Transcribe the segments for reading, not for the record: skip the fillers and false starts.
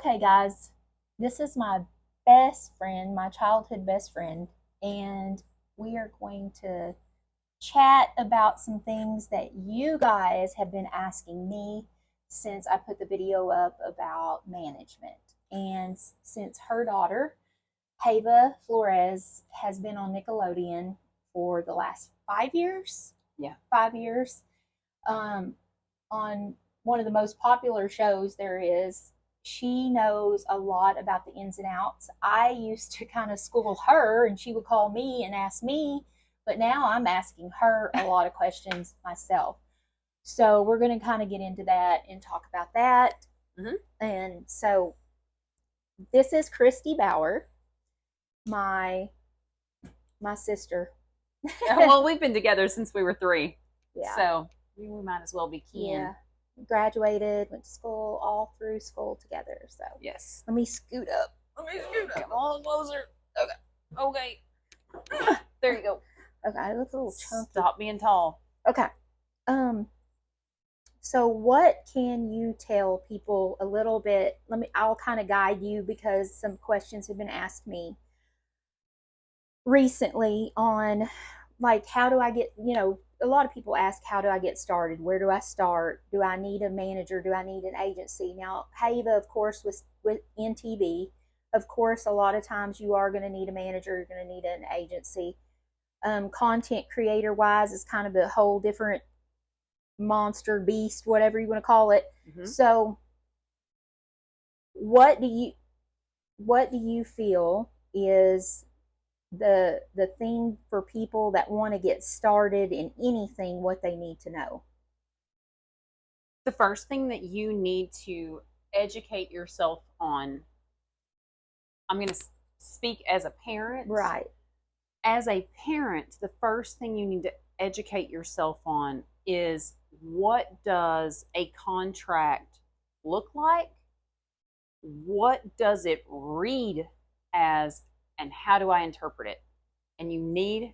Okay, guys, this is my best friend, my childhood best friend, and we are going to chat about some things that you guys have been asking me since I put the video up about management. And since her daughter, Hava Flores, has been on Nickelodeon for the last 5 years. Yeah. 5 years. On one of the most popular shows there is, she knows a lot about the ins and outs. I used to kind of school her and she would call me and ask me, but now I'm asking her a lot of questions myself. So we're going to kind of get into that and talk about that. And so this is Kristi Bauer, my sister. Well, we've been together since we were 3. Yeah. So we might as well be kin. Yeah. Graduated, went to school, all through school together. So yes. Let me scoot up. Come on, closer. Okay. There you go. Okay, I look a little chunky. Stop being tall. Okay. So what can you tell people a little bit? I'll kind of guide you because some questions have been asked me recently on, like, how do I get, a lot of people ask, how do I get started? Where do I start? Do I need a manager? Do I need an agency? Now, Hava, of course, was in TV. Of course, a lot of times you are going to need a manager. You're going to need an agency. Content creator wise is kind of a whole different monster beast, whatever you want to call it. So what do you feel is the thing for people that want to get started in anything, what they need to know? The first thing that you need to educate yourself on, I'm going to speak as a parent. Right. As a parent, the first thing you need to educate yourself on is, what does a contract look like? What does it read as? And how do I interpret it? And you need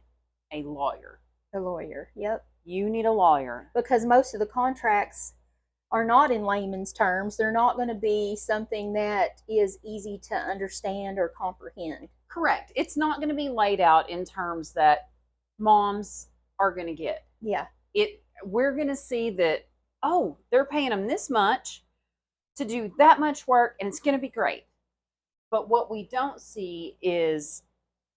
a lawyer. A lawyer, yep. You need a lawyer. Because most of the contracts are not in layman's terms. They're not going to be something that is easy to understand or comprehend. Correct. It's not going to be laid out in terms that moms are going to get. Yeah. We're going to see that, oh, they're paying them this much to do that much work, and it's going to be great. But what we don't see is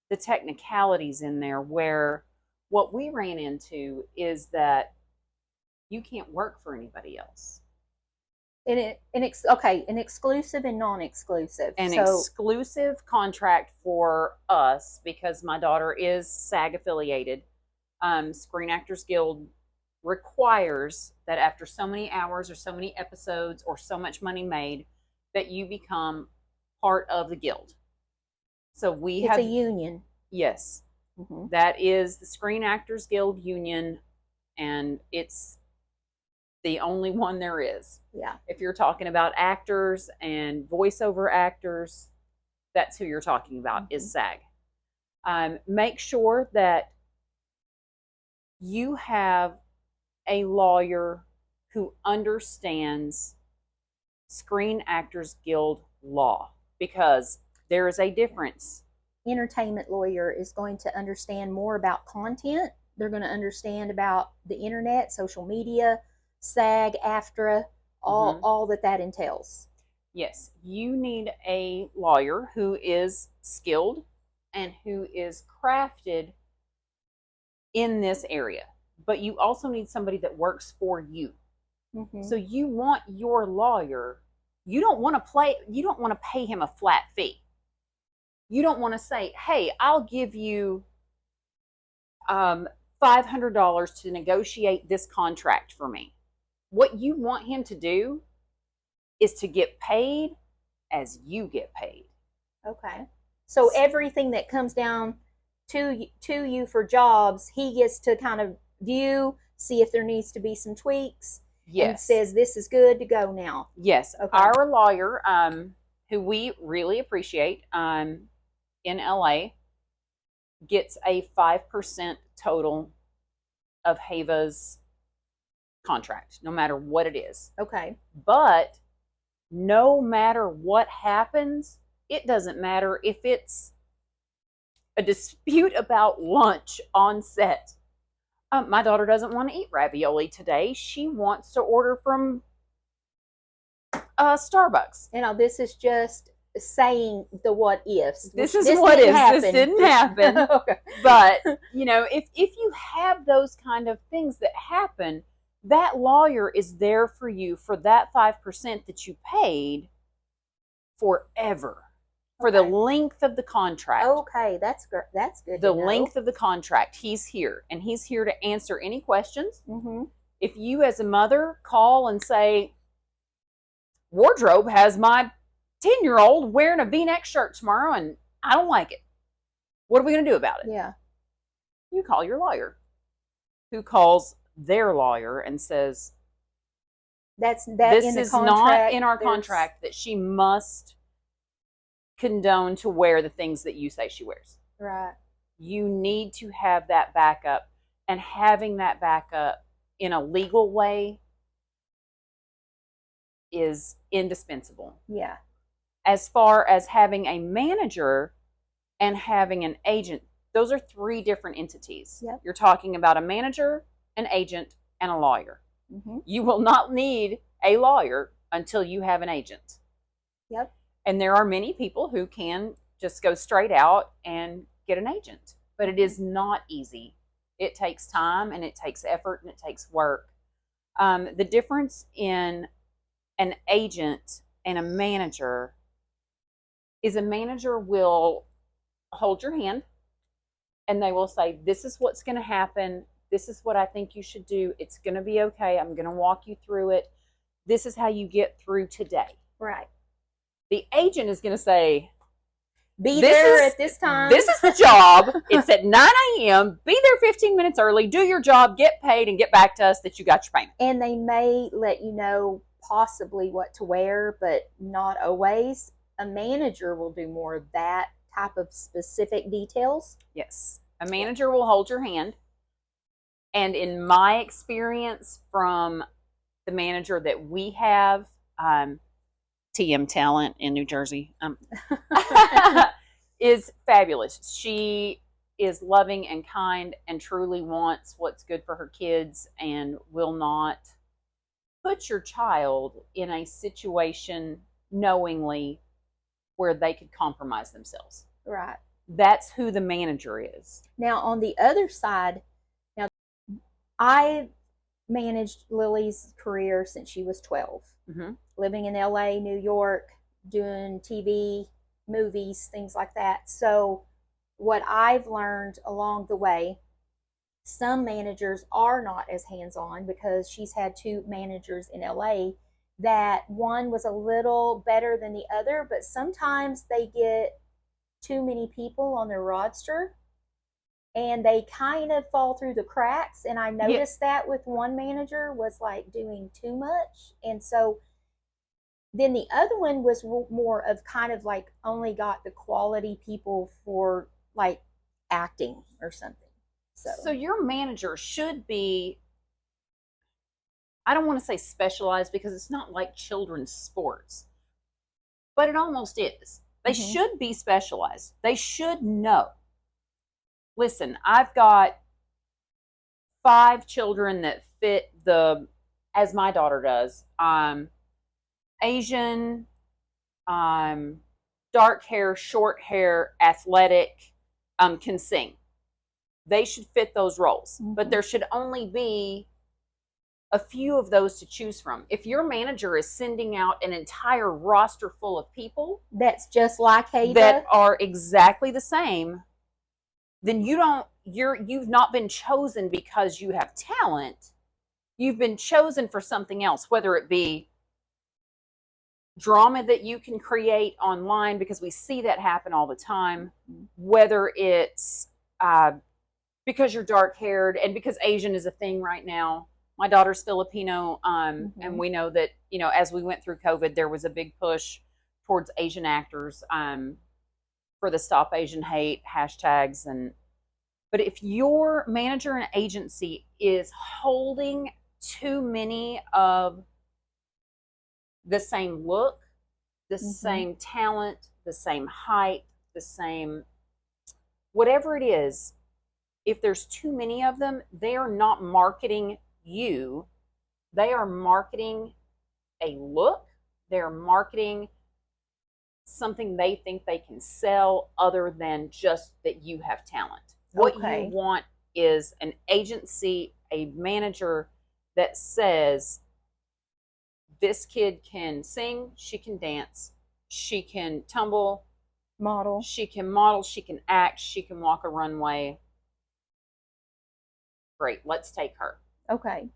the technicalities in there, where what we ran into is that you can't work for anybody else. An exclusive and non-exclusive. An exclusive contract for us, because my daughter is SAG affiliated. Screen Actors Guild requires that after so many hours or so many episodes or so much money made, that you become part of the guild. So it's a union. Yes. That is the Screen Actors Guild union, and it's the only one there is. Yeah. If you're talking about actors and voiceover actors, that's who you're talking about, is SAG. Make sure that you have a lawyer who understands Screen Actors Guild law, because there is a difference. Entertainment lawyer is going to understand more about content. They're going to understand about the internet, social media, SAG, AFTRA, all that entails. Yes, you need a lawyer who is skilled and who is crafted in this area. But you also need somebody that works for you. So you want your lawyer, you don't want to pay him a flat fee. You don't want to say, hey, I'll give you $500 to negotiate this contract for me. What you want him to do is to get paid as you get paid. Okay. So everything that comes down to you for jobs, he gets to kind of view, see if there needs to be some tweaks. Yes. And says this is good to go now. Yes. Okay. Our lawyer, who we really appreciate, in LA, gets a 5% total of Hava's contract, no matter what it is. Okay. But no matter what happens, it doesn't matter if it's a dispute about lunch on set. My daughter doesn't want to eat ravioli today. She wants to order from Starbucks. You know, this is just saying the what ifs. This is what ifs. Happen. This didn't happen. Okay. But, if you have those kind of things that happen, that lawyer is there for you for that 5% that you paid forever. For the length of the contract. Okay, that's good. That's good. The length of the contract. He's here, and he's here to answer any questions. Mm-hmm. If you, as a mother, call and say, wardrobe has my 10-year-old wearing a V-neck shirt tomorrow, and I don't like it. What are we going to do about it? Yeah. You call your lawyer, who calls their lawyer and says, this is not in our contract that she must condone to wear the things that you say she wears. Right. You need to have that backup, and having that backup in a legal way is indispensable. Yeah. As far as having a manager and having an agent, those are 3 different entities. Yep. You're talking about a manager, an agent, and a lawyer. Mm-hmm. You will not need a lawyer until you have an agent. Yep. And there are many people who can just go straight out and get an agent. But it is not easy. It takes time, and it takes effort, and it takes work. The difference in an agent and a manager is a manager will hold your hand, and they will say, this is what's going to happen. This is what I think you should do. It's going to be okay. I'm going to walk you through it. This is how you get through today. Right. The agent is going to say, be there at this time. This is the job. It's at 9 a.m. Be there 15 minutes early. Do your job, get paid, and get back to us that you got your payment. And they may let you know possibly what to wear, but not always. A manager will do more of that type of specific details. Yes. A manager will hold your hand. And in my experience from the manager that we have, TM Talent in New Jersey, is fabulous. She is loving and kind and truly wants what's good for her kids and will not put your child in a situation knowingly where they could compromise themselves. Right. That's who the manager is. Now, on the other side, I managed Lily's career since she was 12. Mm-hmm. Living in LA, New York, doing TV, movies, things like that. So what I've learned along the way, some managers are not as hands-on, because she's had 2 managers in LA that one was a little better than the other, but sometimes they get too many people on their roster and they kind of fall through the cracks. And I noticed that with one manager was like doing too much. And so then the other one was more of kind of like only got the quality people for like acting or something. So your manager should be, I don't want to say specialized because it's not like children's sports, but it almost is. They should be specialized. They should know. Listen, I've got 5 children that fit as my daughter does, Asian, dark hair, short hair, athletic, can sing. They should fit those roles. Mm-hmm. But there should only be a few of those to choose from. If your manager is sending out an entire roster full of people that's just like Ada, that are exactly the same, then you've not been chosen because you have talent. You've been chosen for something else, whether it be drama that you can create online, because we see that happen all the time, whether it's because you're dark haired and because Asian is a thing right now. My daughter's Filipino, and we know that, as we went through COVID, there was a big push towards Asian actors for the Stop Asian Hate hashtags. But if your manager and agency is holding too many of the same look, the same talent, the same height, the same whatever it is. If there's too many of them, they are not marketing you. They are marketing a look. They're marketing something they think they can sell other than just that you have talent. What you want is an agency, a manager that says, this kid can sing, she can dance, she can tumble, she can act, she can walk a runway. Great, let's take her. Okay.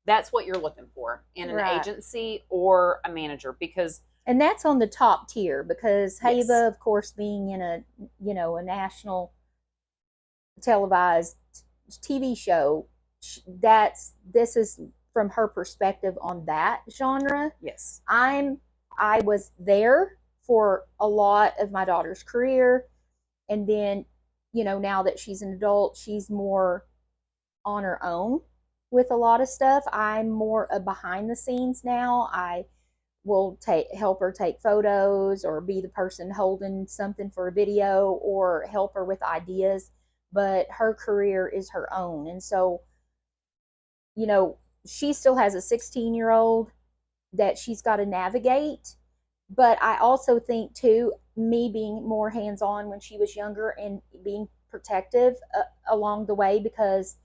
That's what you're looking for in an agency or a manager, because and that's on the top tier, because Hava, of course, being in a a national televised TV show, this is from her perspective on that genre. Yes. I was there for a lot of my daughter's career, and then now that she's an adult, she's more on her own with a lot of stuff. I'm more a behind the scenes now. I will help her take photos, or be the person holding something for a video, or help her with ideas, but her career is her own. And so she still has a 16-year-old that she's got to navigate. But I also think too, me being more hands-on when she was younger and being protective along the way, because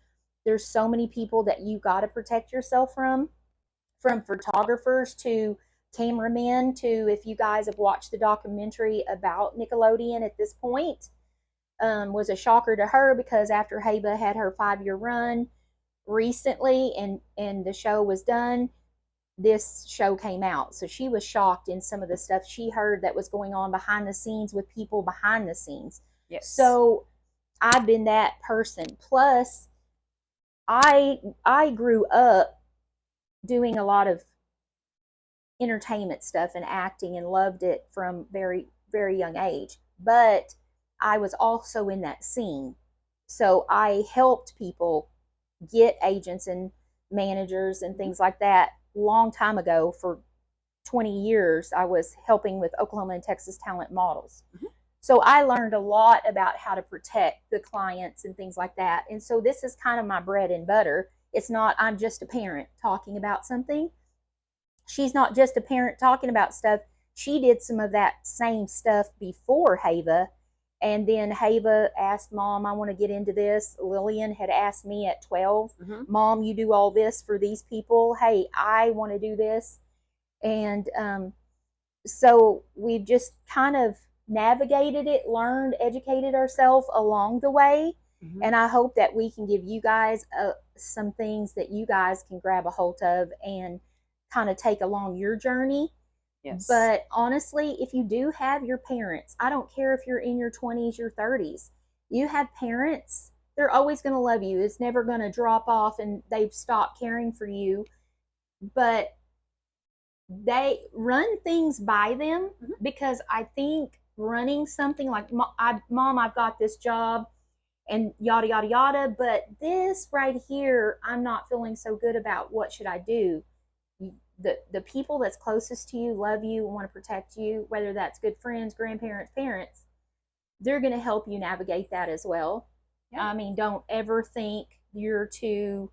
there's so many people that you got to protect yourself from photographers to cameramen to, if you guys have watched the documentary about Nickelodeon at this point, was a shocker to her, because after Hava had her 5-year run recently and the show was done, this show came out. So she was shocked in some of the stuff she heard that was going on behind the scenes with people behind the scenes. Yes. So I've been that person. Plus, I grew up doing a lot of entertainment stuff and acting, and loved it from very, very young age. But I was also in that scene. So I helped people get agents and managers and things like that long time ago. For 20 years, I was helping with Oklahoma and Texas talent models. Mm-hmm. So I learned a lot about how to protect the clients and things like that. And so this is kind of my bread and butter. It's not, I'm just a parent talking about something. She's not just a parent talking about stuff. She did some of that same stuff before Hava. And then Hava asked, Mom, I want to get into this. Lillian had asked me at 12, Mom, you do all this for these people. Hey, I want to do this. And so we've just kind of navigated it, learned, educated ourselves along the way. Mm-hmm. And I hope that we can give you guys some things that you guys can grab a hold of and kind of take along your journey. Yes. But honestly, if you do have your parents, I don't care if you're in your 20s, your 30s, you have parents, they're always going to love you. It's never going to drop off and they've stopped caring for you. But they run things by them, because I think running something like, Mom, I've got this job and yada, yada, yada, but this right here, I'm not feeling so good about. What should I do? The people that's closest to you love you and want to protect you, whether that's good friends, grandparents, parents. They're going to help you navigate that as well. Yeah. I mean, don't ever think you're too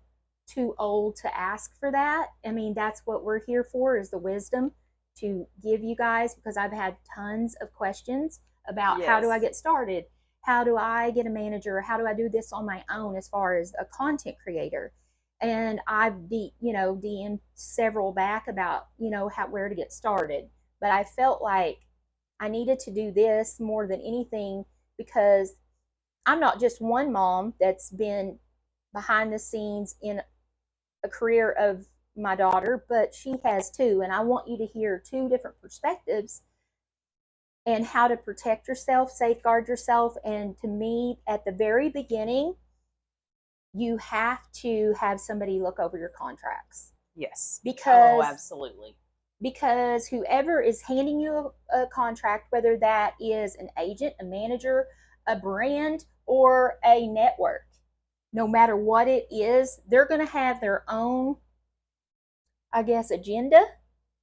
old to ask for that. I mean, that's what we're here for, is the wisdom to give you guys, because I've had tons of questions about how do I get started? How do I get a manager? How do I do this on my own as far as a content creator? And I've DM'd several back about, where to get started. But I felt like I needed to do this more than anything, because I'm not just one mom that's been behind the scenes in a career of my daughter, but she has too. And I want you to hear two different perspectives and how to protect yourself, safeguard yourself. And to me, at the very beginning, you have to have somebody look over your contracts. Yes. Because absolutely. Because whoever is handing you a contract, whether that is an agent, a manager, a brand, or a network, no matter what it is, they're going to have their own, I guess, agenda.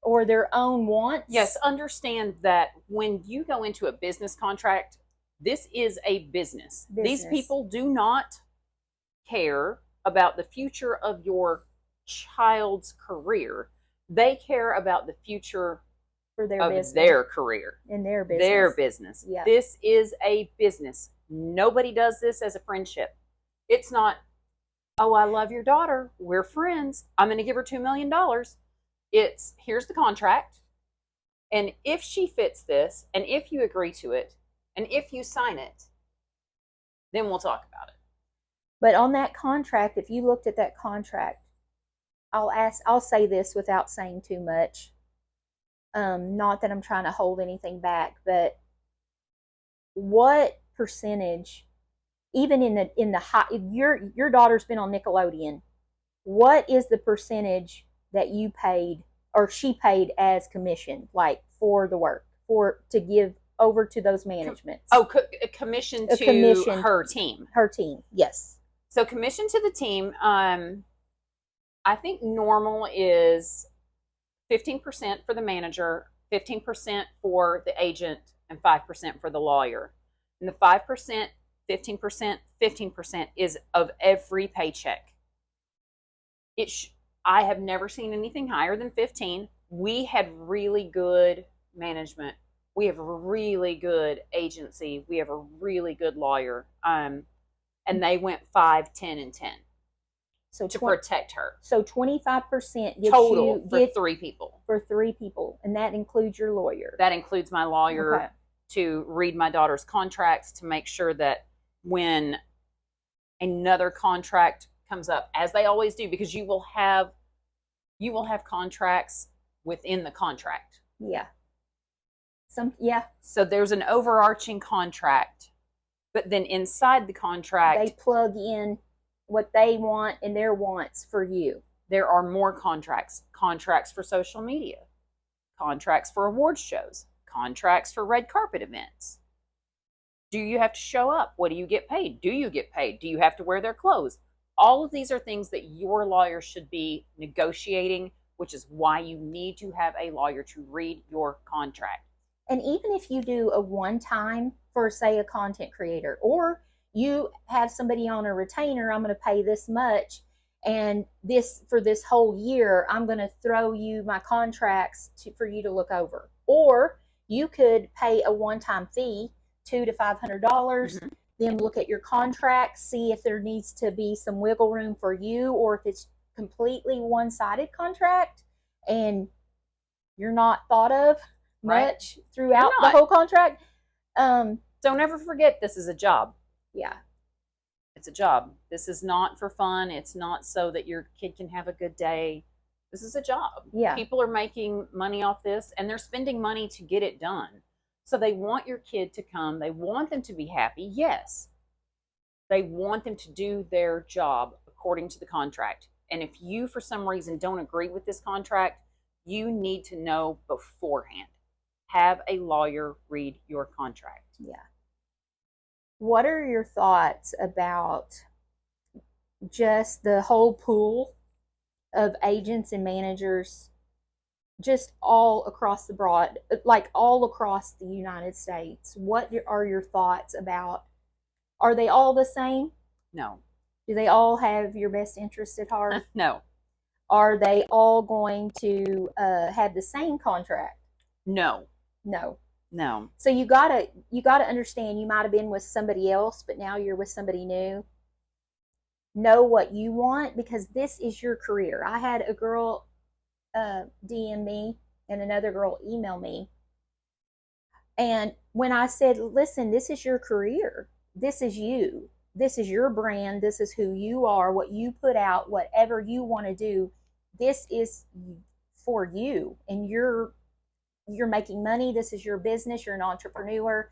or their own wants. Yes, understand that when you go into a business contract, this is a business. These people do not care about the future of your child's career. They care about the future for their of business. their career. In their business. Their business. Yeah. This is a business. Nobody does this as a friendship. It's not, oh, I love your daughter. We're friends. I'm going to give her $2 million. It's, here's the contract. And if she fits this, and if you agree to it, and if you sign it, then we'll talk about it. But on that contract, if you looked at that contract, I'll say this without saying too much. Not that I'm trying to hold anything back, but what percentage, even in the high, if your daughter's been on Nickelodeon, what is the percentage that you paid or she paid as commission, like for the work, to give over to those managements? Oh, commission to her team. Her team, yes. So commission to the team, I think normal is 15% for the manager, 15% for the agent, and 5% for the lawyer. And the 5%, 15%, 15% is of every paycheck. I have never seen anything higher than 15. We had really good management. We have a really good agency. We have a really good lawyer. And they went 5, 10, and 10. So to protect her. So 25% total for 3 people. For 3 people, and that includes your lawyer. That includes my lawyer to read my daughter's contracts to make sure that when another contract comes up, as they always do, because you will have contracts within the contract. Yeah. So there's an overarching contract, but then inside the contract, they plug in what they want and their wants for you. There are more contracts for social media, contracts for awards shows, contracts for red carpet events. Do you have to show up? What do you get paid? Do you get paid? Do you have to wear their clothes? All of these are things that your lawyer should be negotiating, which is why you need to have a lawyer to read your contract. And even if you do a one-time for, say, a content creator, or you have somebody on a retainer, I'm going to pay this much, and this for this whole year, I'm going to throw you my contracts for you to look over. Or you could pay a one-time fee, $200 to $500, then look at your contract, see if there needs to be some wiggle room for you, or if it's completely one-sided contract and you're not thought of much throughout the whole contract. Don't ever forget, this is a job. Yeah. It's a job. This is not for fun. It's not so that your kid can have a good day. This is a job. Yeah. People are making money off this, and they're spending money to get it done. So they want your kid to come. They want them to be happy. Yes. They want them to do their job according to the contract. And if you, for some reason, don't agree with this contract, you need to know beforehand. Have a lawyer read your contract. Yeah. What are your thoughts about just the whole pool of agents and managers just all across all across the United States? What are your thoughts about, are they all the same? No. Do they all have your best interest at heart? No. Are they all going to have the same contract? No. No. No. So you gotta understand, you might have been with somebody else, but now you're with somebody new. Know what you want, because this is your career. I had a girl DM me and another girl email me, and when I said, listen, this is your career, this is you, this is your brand, this is who you are, what you put out, whatever you want to do, this is for you, and you're making money. This is your business. You're an entrepreneur.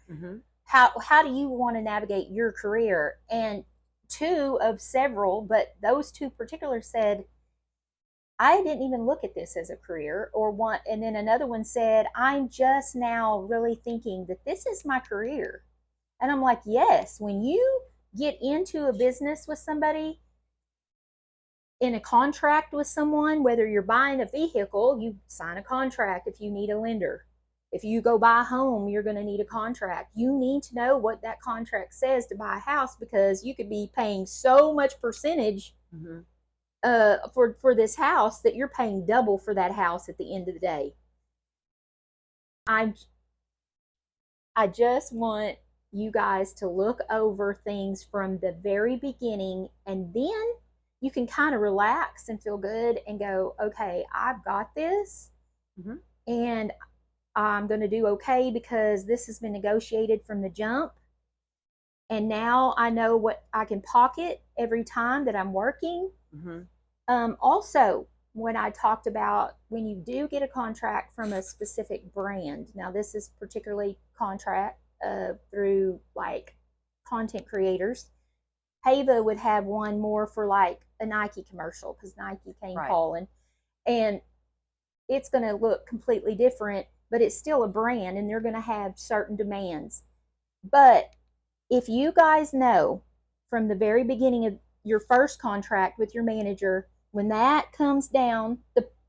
How do you want to navigate your career? And 2 of several, but those 2 particular said, I didn't even look at this as a career, and then another one said, I'm just now really thinking that this is my career. And I'm like, yes, when you get into a business with somebody, in a contract with someone, whether you're buying a vehicle, you sign a contract if you need a lender. If you go buy a home, you're going to need a contract. You need to know what that contract says to buy a house, because you could be paying so much percentage Mm-hmm. for this house that you're paying double for that house at the end of the day. I just want you guys to look over things from the very beginning, and then you can kind of relax and feel good and go, okay, I've got this, Mm-hmm. and I'm going to do okay because this has been negotiated from the jump. And now I know what I can pocket every time that I'm working. Mm-hmm. Also, when I talked about when you do get a contract from a specific brand, now this is particularly contract through like content creators. Hava would have one more for like a Nike commercial because Nike came Right. calling, and it's going to look completely different, but it's still a brand and they're going to have certain demands. But if you guys know from the very beginning of your first contract with your manager, when that comes down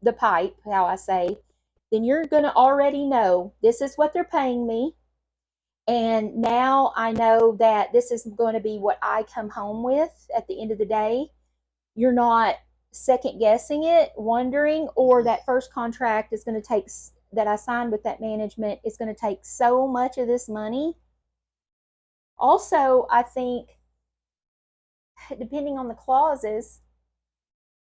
the pipe, how I say, then you're going to already know this is what they're paying me. And now I know that this is going to be what I come home with at the end of the day. You're not second guessing it, wondering, or that first contract is going to take, that I signed with that management, is going to take so much of this money. Also, I think depending on the clauses,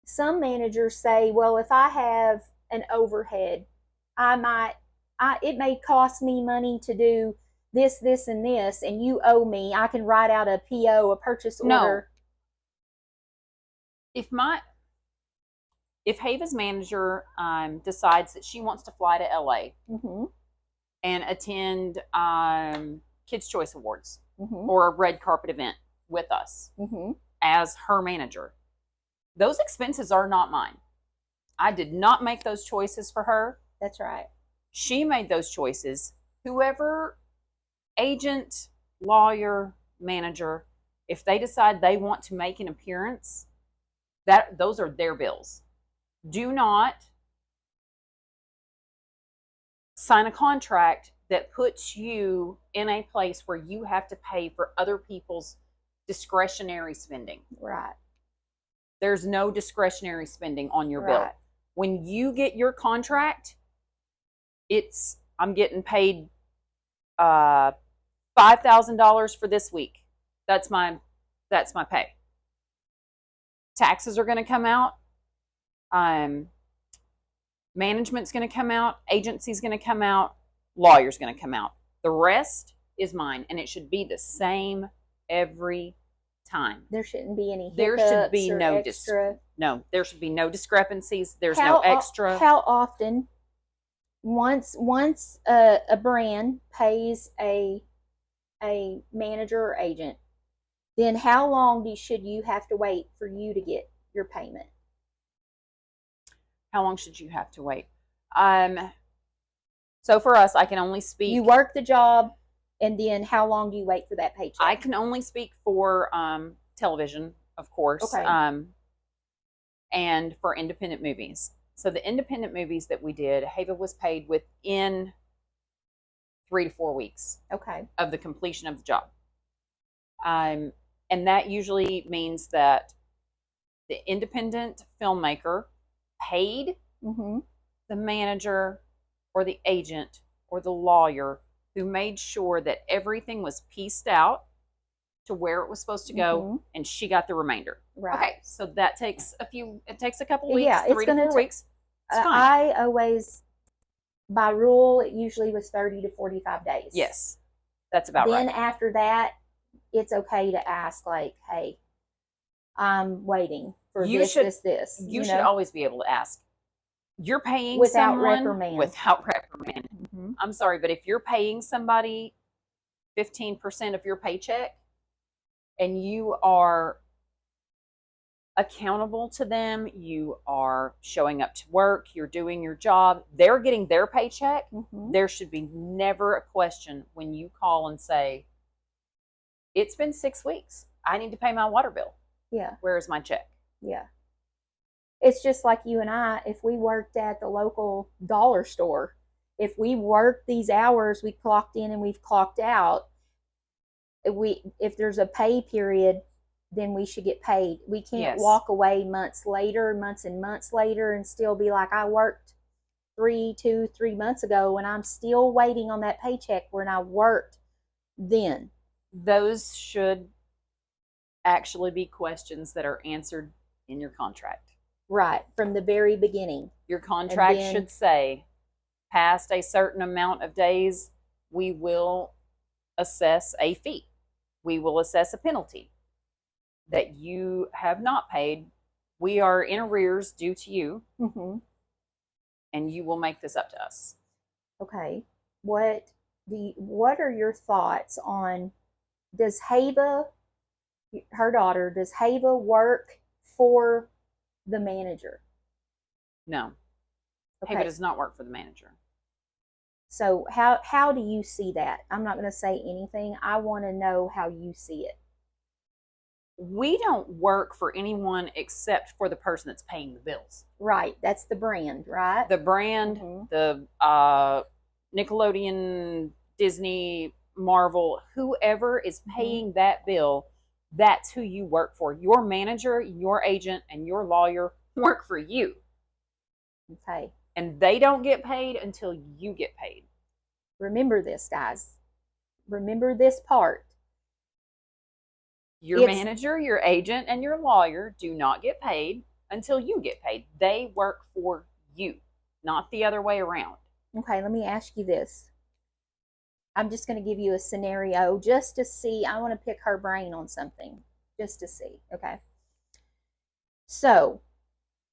some managers say, well, if I have an overhead, it may cost me money to do this, and this, and you owe me. I can write out a PO, a purchase order. No. If Hava's manager decides that she wants to fly to LA Mm-hmm. and attend Kids Choice Awards Mm-hmm. or a red carpet event with us Mm-hmm. as her manager, those expenses are not mine. I did not make those choices for her. That's right. She made those choices. Whoever, agent, lawyer, manager, if they decide they want to make an appearance, those are their bills. Do not sign a contract that puts you in a place where you have to pay for other people's discretionary spending. Right. There's no discretionary spending on your bill. Right. When you get your contract, I'm getting paid $5,000 for this week. That's my pay. Taxes are going to come out. Management's going to come out. Agency's going to come out. Lawyer's going to come out. The rest is mine, and it should be the same every time. There shouldn't be any hiccups. There should be no extra. No, there should be no discrepancies. There's no extra. How often, once a brand pays a manager or agent, then how long should you have to wait for you to get your payment? How long should you have to wait? So for us, I can only speak. You work the job, and then how long do you wait for that paycheck? I can only speak for television, of course, Okay. and for independent movies. So the independent movies that we did, Hava was paid within 3 to 4 weeks. Okay. Of the completion of the job. And that usually means that the independent filmmaker paid Mm-hmm. the manager or the agent or the lawyer who made sure that everything was pieced out to where it was supposed to go, Mm-hmm. and she got the remainder. Right. Okay, so that takes a couple weeks, Yeah, 3 to 4 weeks. It's fine. I always, by rule, it usually was 30 to 45 days. Yes, that's about right. Then after that, it's okay to ask, like, hey, I'm waiting for this. You should always be able to ask. You're paying without someone reprimand. Without reprimand. Mm-hmm. I'm sorry, but if you're paying somebody 15% of your paycheck and you are accountable to them, you are showing up to work, you're doing your job, they're getting their paycheck, mm-hmm. There should be never a question when you call and say, it's been 6 weeks. I need to pay my water bill. Yeah. Where is my check? Yeah. It's just like you and I, if we worked at the local dollar store, if we worked these hours, we clocked in and we've clocked out, if there's a pay period, then we should get paid. We can't Yes. walk away months and months later and still be like, I worked 3 months ago and I'm still waiting on that paycheck when I worked then. Those should actually be questions that are answered in your contract. Right, from the very beginning. Your contract then, should say, past a certain amount of days, we will assess a fee. We will assess a penalty that you have not paid. We are in arrears due to you, mm-hmm. and you will make this up to us. Okay. What are your thoughts on, does Hava, her daughter, does Hava work for the manager? No. Okay. Hava does not work for the manager. So how do you see that? I'm not going to say anything. I want to know how you see it. We don't work for anyone except for the person that's paying the bills. Right. That's the brand, right? The brand, mm-hmm. the Nickelodeon, Disney, Marvel, whoever is paying mm-hmm. that bill, that's who you work for. Your manager, your agent, and your lawyer work for you. Okay. And they don't get paid until you get paid. Remember this, guys. Remember this part. Your manager, your agent, and your lawyer do not get paid until you get paid. They work for you, not the other way around. Okay, let me ask you this. I'm just going to give you a scenario just to see. I want to pick her brain on something just to see. Okay. So,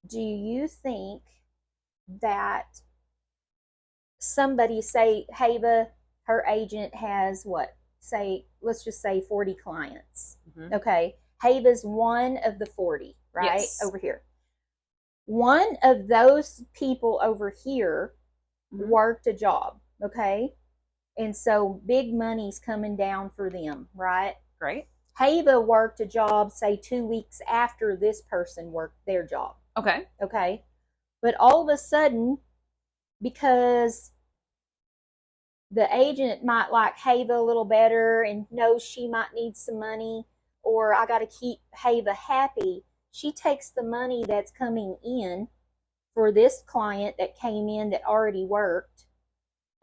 do you think that somebody, say Hava, her agent has what? Say, let's just say 40 clients. Mm-hmm. Okay. Hava's one of the 40, right? Yes. Over here. One of those people over here mm-hmm. worked a job. Okay. And so big money's coming down for them, right? Right. Hava worked a job, say 2 weeks after this person worked their job. Okay. Okay. But all of a sudden, because the agent might like Hava a little better and knows she might need some money, or I got to keep Hava happy, she takes the money that's coming in for this client that came in that already worked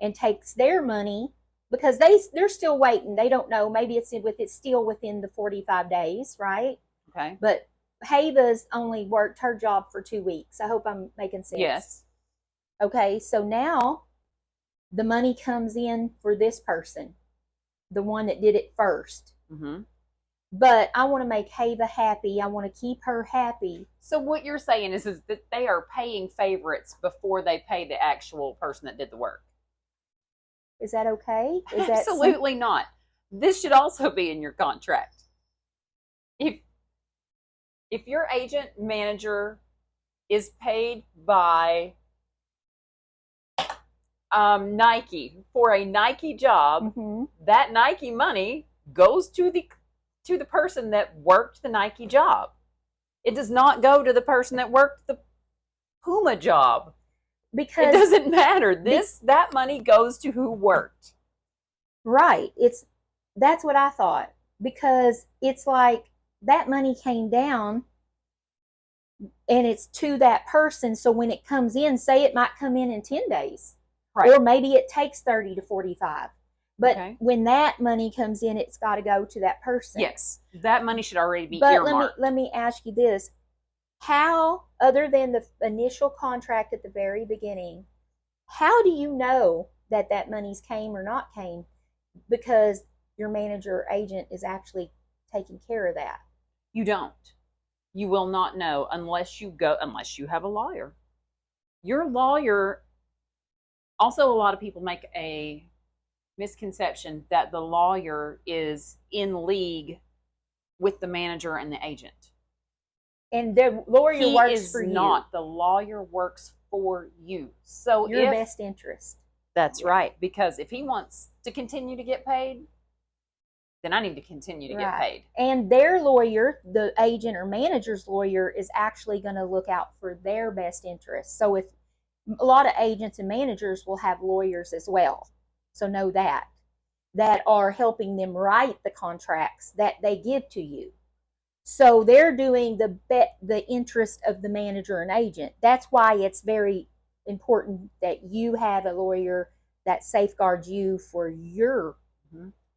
and takes their money, because they're still waiting. They don't know. Maybe it's still within the 45 days, right? Okay. But Hava's only worked her job for 2 weeks. I hope I'm making sense. Yes. Okay, so now the money comes in for this person, the one that did it first. Mm-hmm. But I want to make Hava happy. I want to keep her happy. So what you're saying is that they are paying favorites before they pay the actual person that did the work. Is that okay? Is that absolutely not? This should also be in your contract. If your agent manager is paid by Nike for a Nike job, mm-hmm. that Nike money goes to the person that worked the Nike job. It does not go to the person that worked the Puma job. Because it doesn't matter. That money goes to who worked. Right. That's what I thought. Because it's like that money came down and it's to that person. So when it comes in, say it might come in 10 days. Right. Or maybe it takes 30 to 45. But okay. When that money comes in, it's got to go to that person. Yes. That money should already be earmarked. But let me ask you this. How, other than the initial contract at the very beginning, how do you know that money's came or not came? Because your manager or agent is actually taking care of that. You don't. You will not know unless you have a lawyer. Your lawyer, also a lot of people make a misconception that the lawyer is in league with the manager and the agent. And the lawyer works for you. He is not. The lawyer works for you. So your best interest. That's right. Because if he wants to continue to get paid, then I need to continue to get Right. paid. And their lawyer, the agent or manager's lawyer, is actually going to look out for their best interests. So if a lot of agents and managers will have lawyers as well, so know that are helping them write the contracts that they give to you. So they're doing the interest of the manager and agent. That's why it's very important that you have a lawyer that safeguards you for your,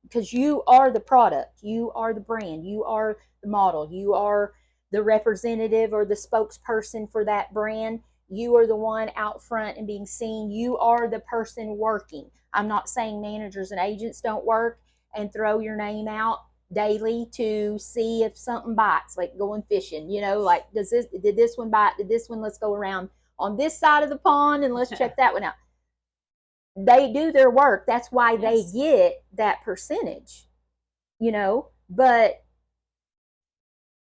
because you are the product, you are the brand, you are the model, you are the representative or the spokesperson for that brand. You are the one out front and being seen. You are the person working. I'm not saying managers and agents don't work and throw your name out daily to see if something bites, like going fishing, like did this one bite, did this one, let's go around on this side of the pond and let's check that one out. They do their work. That's why they get that percentage, but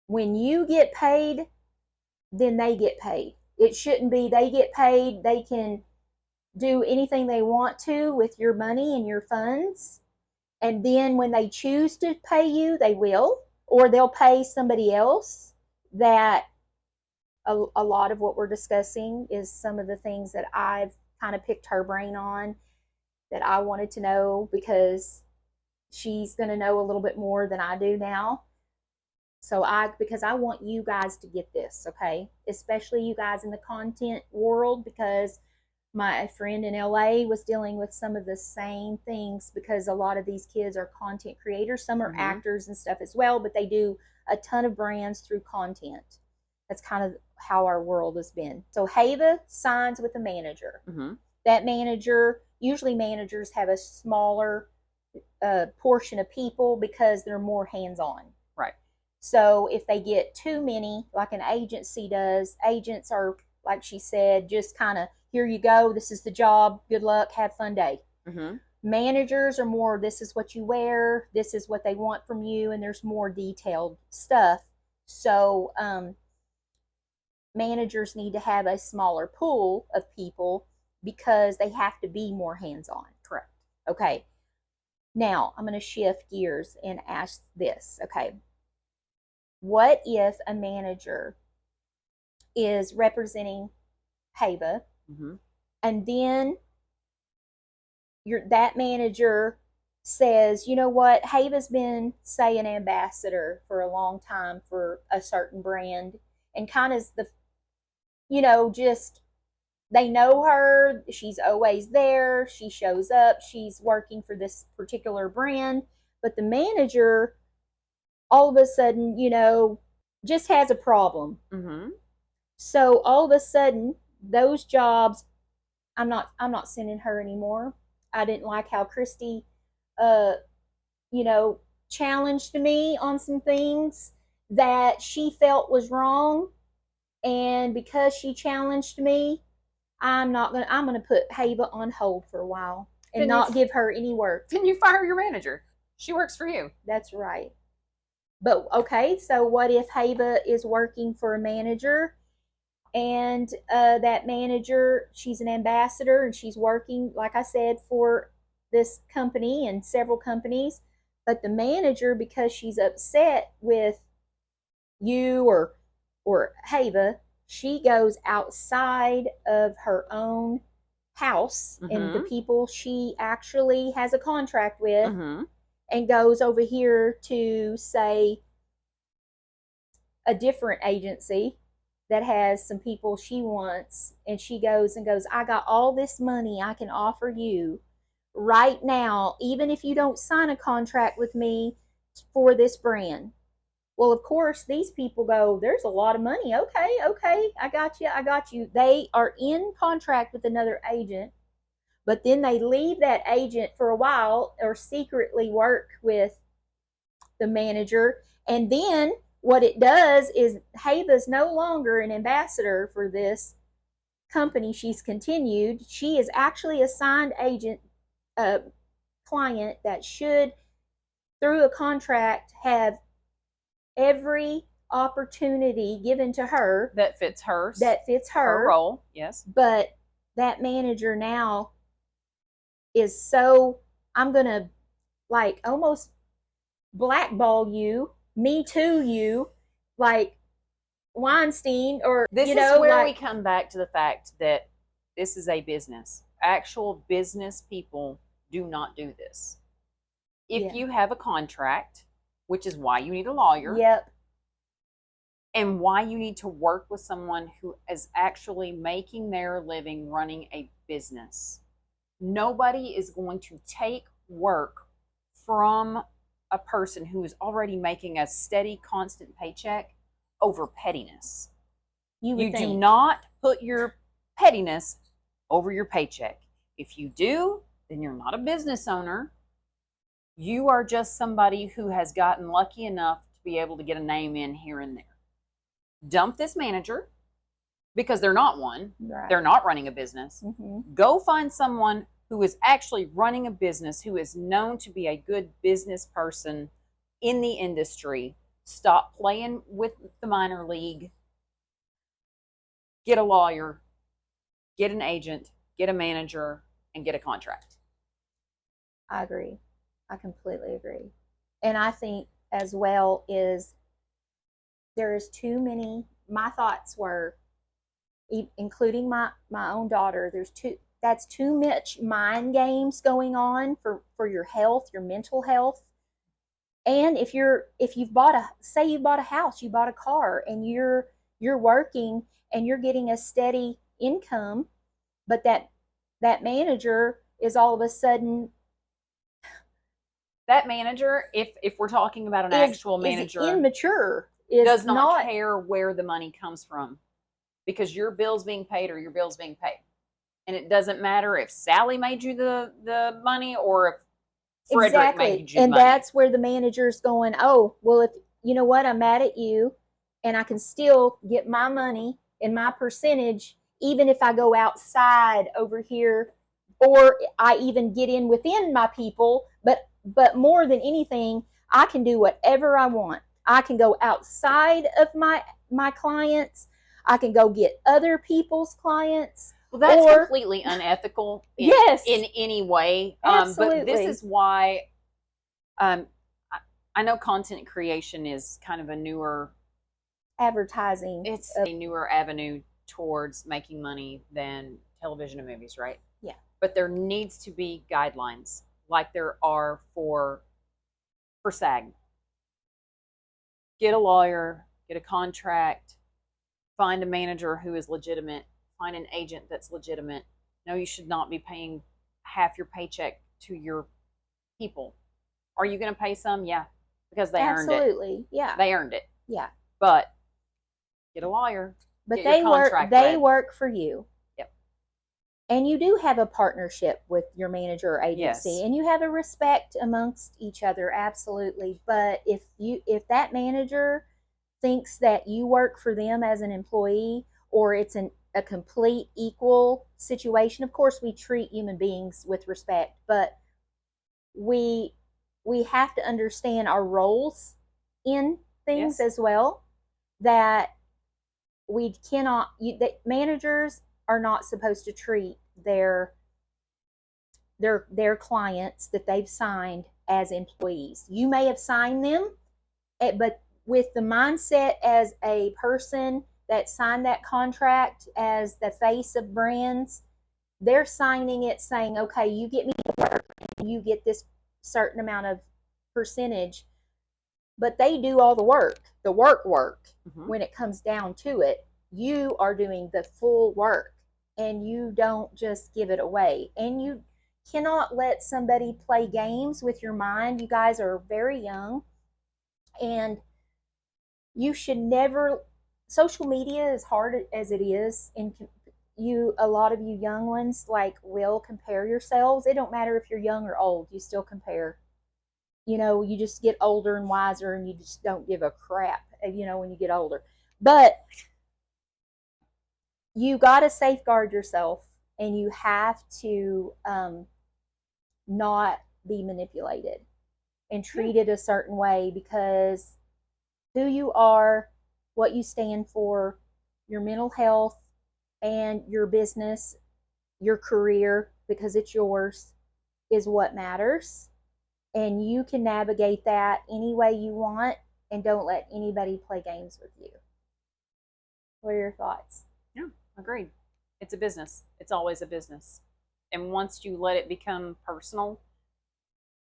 when you get paid, then they get paid. It shouldn't be they get paid, they can do anything they want to with your money and your funds. And then when they choose to pay you, they will, or they'll pay somebody else. That a lot of what we're discussing is some of the things that I've kind of picked her brain on that I wanted to know, because she's going to know a little bit more than I do now. So because I want you guys to get this, okay? Especially you guys in the content world, because my friend in LA was dealing with some of the same things, because a lot of these kids are content creators. Some are actors and stuff as well, but they do a ton of brands through content. That's kind of how our world has been. So Hava signs with a manager. That manager, usually managers have a smaller portion of people because they're more hands-on. Right. So if they get too many, like an agency does, agents are, like she said, just kind of, here you go, this is the job, good luck, have fun day. Managers are more, this is what you wear, this is what they want from you, and there's more detailed stuff. So managers need to have a smaller pool of people because they have to be more hands-on. Correct. Okay. Now I'm going to shift gears and ask this. Okay. What if a manager is representing Hava, and then that manager says, you know what, Hava's been, say, an ambassador for a long time for a certain brand, and kind of just they know her, she's always there, she shows up, she's working for this particular brand, but the manager all of a sudden, just has a problem. So all of a sudden, those jobs, I'm not sending her anymore. I didn't like how Kristi, challenged me on some things that she felt was wrong, and because she challenged me, I'm gonna put Hava on hold for a while and not give her any work. Then you fire your manager. She works for you. That's right. But okay, so what if Hava is working for a manager, and that manager, she's an ambassador and she's working, like I said, for this company and several companies, but the manager, because she's upset with you or Hava, she goes outside of her own house and the people she actually has a contract with, and goes over here to, say, a different agency that has some people she wants, and she goes, I got all this money I can offer you right now, even if you don't sign a contract with me for this brand. Well, of course, these people go, there's a lot of money. Okay, I got you. They are in contract with another agent, but then they leave that agent for a while or secretly work with the manager. And then what it does is Hava's no longer an ambassador for this company. She's continued. She is actually a signed agent, client that should, through a contract, have every opportunity given to her that fits her. Her role. Yes. But that manager now is so, I'm gonna, like, almost blackball you, me too you, like Weinstein, or This you is know, where like we come back to the fact that this is a business. Actual business people do not do this. If yeah, you have a contract, which is why you need a lawyer, yep, and why you need to work with someone who is actually making their living running a business. Nobody is going to take work from a person who is already making a steady, constant paycheck over pettiness. you would You do think. not put your pettiness over your paycheck. If you do, then you're not a business owner. You are just somebody who has gotten lucky enough to be able to get a name in here and there. Dump this manager because they're not one. Right. They're not running a business. Mm-hmm. Go find someone who is actually running a business, who is known to be a good business person in the industry. Stop playing with the minor league. Get a lawyer, get an agent, get a manager, and get a contract. I agree. I completely agree. And I think as well is there is too many. My thoughts were, including my own daughter. That's too much mind games going on for your health, your mental health. And if you've bought a, say you bought a house, you bought a car, and you're working and you're getting a steady income, but that manager is all of a sudden That manager, if we're talking about an actual is manager, immature, is does not not care where the money comes from, because your bill's being paid or your bill's being paid. And it doesn't matter if Sally made you the money or if Frederick made exactly. you the And money. that's where the manager's going, oh, well, if you know what, I'm mad at you and I can still get my money and my percentage, even if I go outside over here or I even get in within my people. But more than anything, I can do whatever I want. I can go outside of my clients. I can go get other people's clients. Well, that's Or completely unethical yes, in any way. absolutely. But this is why um, I know content creation is kind of a newer, Advertising. it's a newer avenue towards making money than television and movies, right? Yeah. But there needs to be guidelines like there are for SAG. Get a lawyer, get a contract, find a manager who is legitimate, find an agent that's legitimate. No, you should not be paying half your paycheck to your people. Are you going to pay some? Yeah, because they earned it. Absolutely. Yeah. They earned it. Yeah. But get a lawyer. But Get your contract they read. work for you. Yep. And you do have a partnership with your manager or agency, Yes. and you have a respect amongst each other, absolutely. But if that manager thinks that you work for them as an employee, or it's a complete equal situation, of course we treat human beings with respect, but we we have to understand our roles in things Yes. as well. That we cannot that managers are not supposed to treat their clients that they've signed as employees. You may have signed them, but with the mindset as a person that signed that contract as the face of brands, they're signing it saying, okay, you get me to work and you get this certain amount of percentage. But they do all the work, Mm-hmm. when it comes down to it. You are doing the full work and you don't just give it away. And you cannot let somebody play games with your mind. You guys are very young, and you should never. Social media, as hard as it is, and a lot of you young ones like will compare yourselves. It don't matter if you're young or old, you still compare. You just get older and wiser and you just don't give a crap, when you get older. But you got to safeguard yourself, and you have to not be manipulated and treated a certain way, because who you are, what you stand for, your mental health, and your business, your career, because it's yours, is what matters. And you can navigate that any way you want, and don't let anybody play games with you. What are your thoughts? Yeah, agreed. It's a business. It's always a business. And once you let it become personal,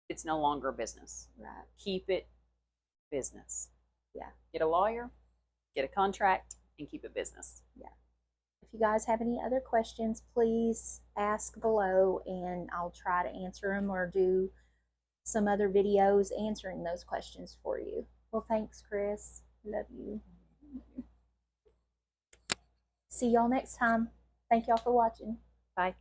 it's no longer a business. Right. Keep it business. Yeah. Get a lawyer, get a contract, and keep it business. Yeah. If you guys have any other questions, please ask below and I'll try to answer them or do some other videos answering those questions for you. Well, thanks, Chris. Love you. See y'all next time. Thank y'all for watching. Bye.